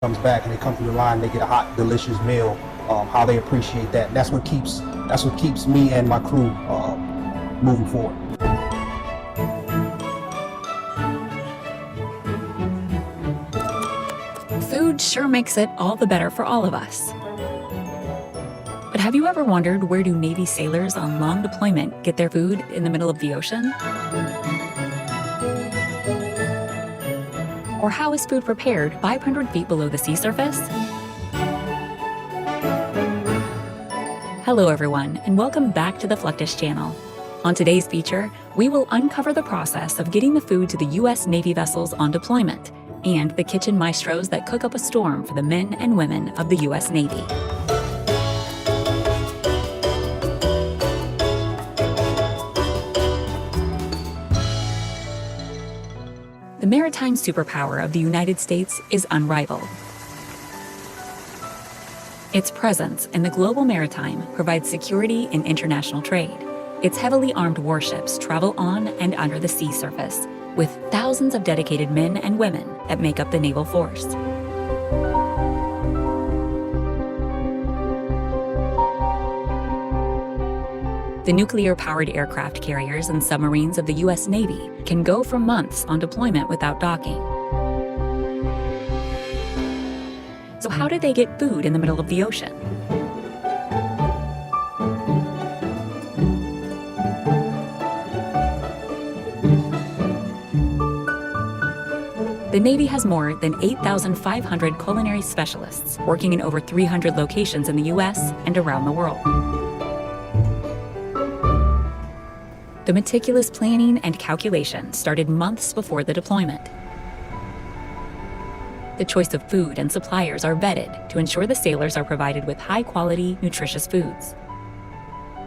comes back and they come through the line, they get a hot, delicious meal. How they appreciate that. That's what keeps me and my crew moving forward. Food sure makes it all the better for all of us. But have you ever wondered, where do Navy sailors on long deployment get their food in the middle of the ocean? Or how is food prepared 500 feet below the sea surface? Hello everyone, and welcome back to the Fluctus channel. On today's feature, we will uncover the process of getting the food to the U.S. Navy vessels on deployment, and the kitchen maestros that cook up a storm for the men and women of the U.S. Navy. The maritime superpower of the United States is unrivaled. Its presence in the global maritime provides security in international trade. Its heavily armed warships travel on and under the sea surface, with thousands of dedicated men and women that make up the naval force. The nuclear-powered aircraft carriers and submarines of the U.S. Navy can go for months on deployment without docking. So how do they get food in the middle of the ocean? The Navy has more than 8,500 culinary specialists working in over 300 locations in the U.S. and around the world. The meticulous planning and calculation started months before the deployment. The choice of food and suppliers are vetted to ensure the sailors are provided with high-quality, nutritious foods.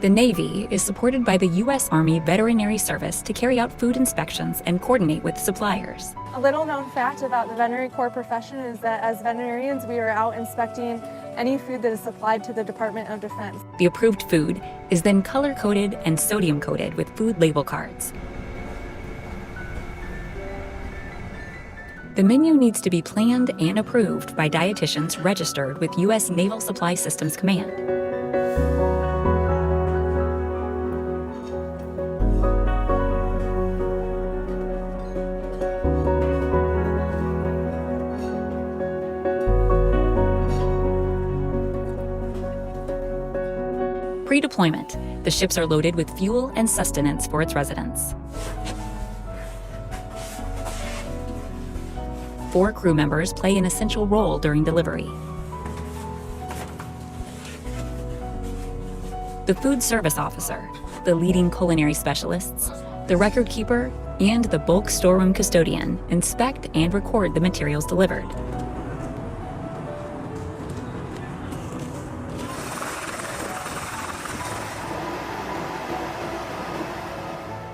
The Navy is supported by the U.S. Army Veterinary Service to carry out food inspections and coordinate with suppliers. A little known fact about the veterinary corps profession is that as veterinarians, we are out inspecting any food that is supplied to the Department of Defense. The approved food is then color-coded and sodium-coated with food label cards. The menu needs to be planned and approved by dietitians registered with U.S. Naval Supply Systems Command. Pre-deployment, the ships are loaded with fuel and sustenance for its residents. 4 crew members play an essential role during delivery. The food service officer, the leading culinary specialists, the record keeper, and the bulk storeroom custodian inspect and record the materials delivered.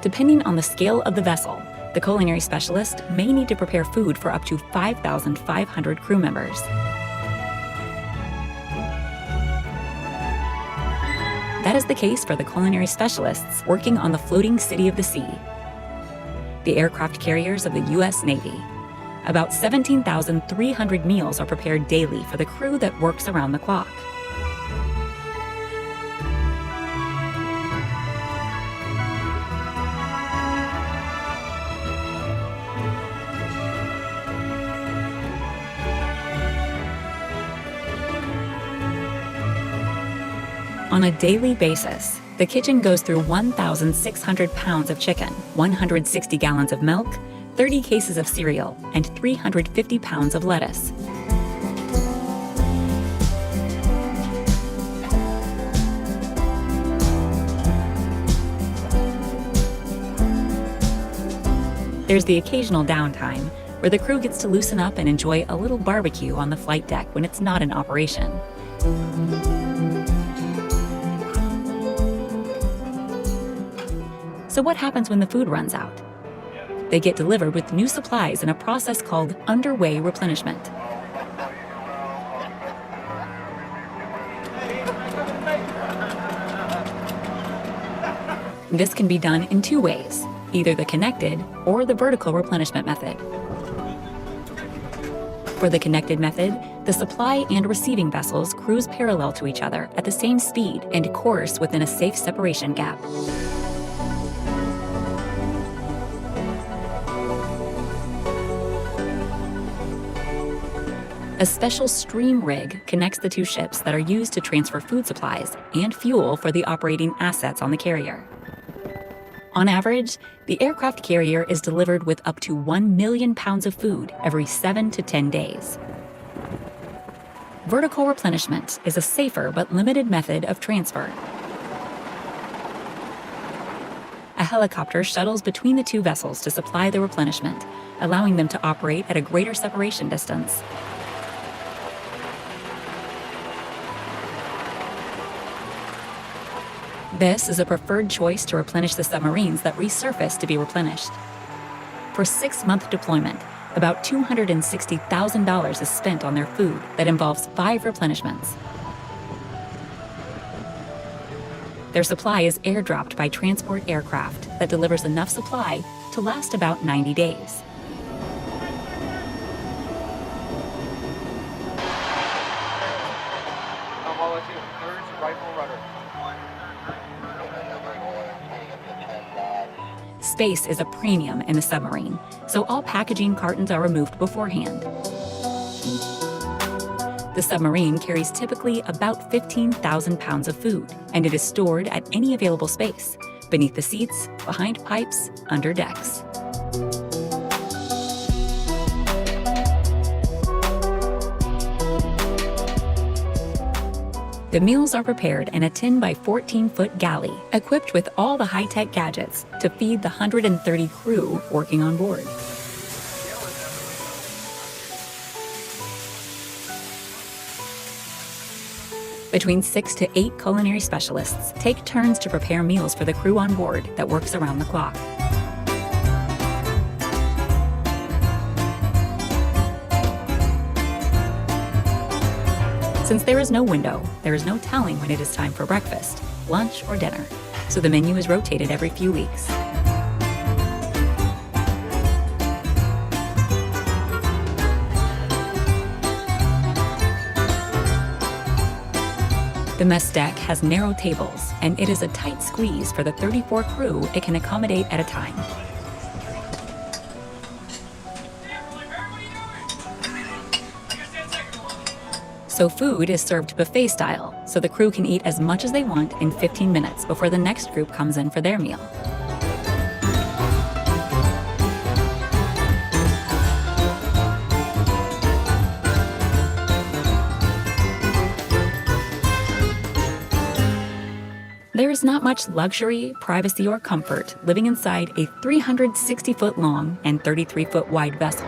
Depending on the scale of the vessel, the culinary specialist may need to prepare food for up to 5,500 crew members. That is the case for the culinary specialists working on the floating city of the sea, the aircraft carriers of the U.S. Navy. About 17,300 meals are prepared daily for the crew that works around the clock. On a daily basis, the kitchen goes through 1,600 pounds of chicken, 160 gallons of milk, 30 cases of cereal, and 350 pounds of lettuce. There's the occasional downtime, where the crew gets to loosen up and enjoy a little barbecue on the flight deck when it's not in operation. So what happens when the food runs out? They get delivered with new supplies in a process called underway replenishment. This can be done in 2 ways, either the connected or the vertical replenishment method. For the connected method, The supply and receiving vessels cruise parallel to each other at the same speed and course within a safe separation gap. A special stream rig connects the two ships that are used to transfer food supplies and fuel for the operating assets on the carrier. On average, the aircraft carrier is delivered with up to 1 million pounds of food every 7 to 10 days. Vertical replenishment is a safer but limited method of transfer. A helicopter shuttles between the two vessels to supply the replenishment, allowing them to operate at a greater separation distance. This is a preferred choice to replenish the submarines that resurface to be replenished. For 6-month deployment, about $260,000 is spent on their food that involves 5 replenishments. Their supply is airdropped by transport aircraft that delivers enough supply to last about 90 days. Space is a premium in the submarine, so all packaging cartons are removed beforehand. The submarine carries typically about 15,000 pounds of food, and it is stored at any available space, beneath the seats, behind pipes, under decks. The meals are prepared in a 10 by 14-foot galley, equipped with all the high-tech gadgets to feed the 130 crew working on board. Between 6 to 8 culinary specialists take turns to prepare meals for the crew on board that works around the clock. Since there is no window, there is no telling when it is time for breakfast, lunch, or dinner, so the menu is rotated every few weeks. The mess deck has narrow tables, and it is a tight squeeze for the 34 crew it can accommodate at a time. So food is served buffet style, so the crew can eat as much as they want in 15 minutes before the next group comes in for their meal. There is not much luxury, privacy, or comfort living inside a 360-foot long and 33-foot wide vessel.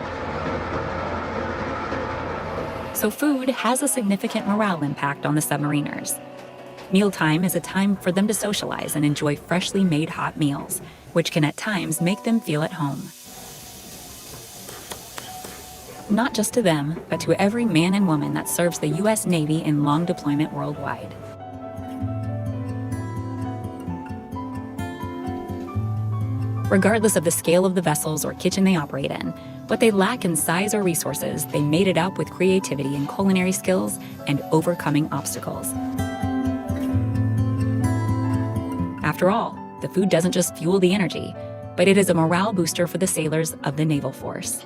So food has a significant morale impact on the submariners. Mealtime is a time for them to socialize and enjoy freshly made hot meals, which can at times make them feel at home. Not just to them, but to every man and woman that serves the U.S. Navy in long deployment worldwide. Regardless of the scale of the vessels or kitchen they operate in, what they lack in size or resources, they made it up with creativity and culinary skills and overcoming obstacles. After all, the food doesn't just fuel the energy, but it is a morale booster for the sailors of the naval force.